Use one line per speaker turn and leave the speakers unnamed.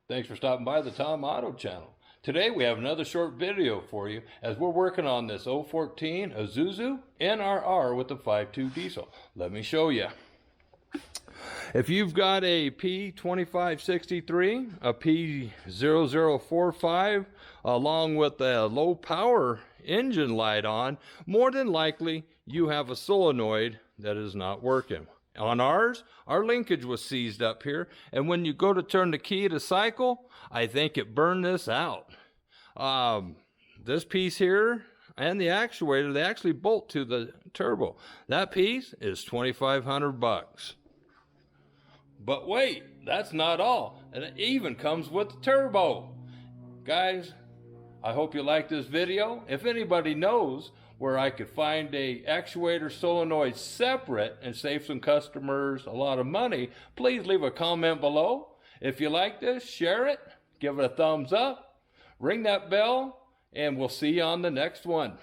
Thanks for stopping by the Tom Auto channel. Today we have another short video for you as we're working on this 014 Isuzu NRR with the 5.2 diesel. Let me show you. If you've got a P2563, a P0045, along with a low power engine light on, more than likely you have a solenoid that is not working. On ours, our linkage was seized up here, and when you go to turn the key to cycle, I think it burned this out. This piece here and the actuator, they actually bolt to the turbo. That piece is $2,500. But wait, that's not all, and it even comes with the turbo. Guys, I hope you like this video. If anybody knows where I could find a actuator solenoid separate and save some customers a lot of money, please leave a comment below. If you like this, share it, give it a thumbs up, ring that bell, and we'll see you on the next one.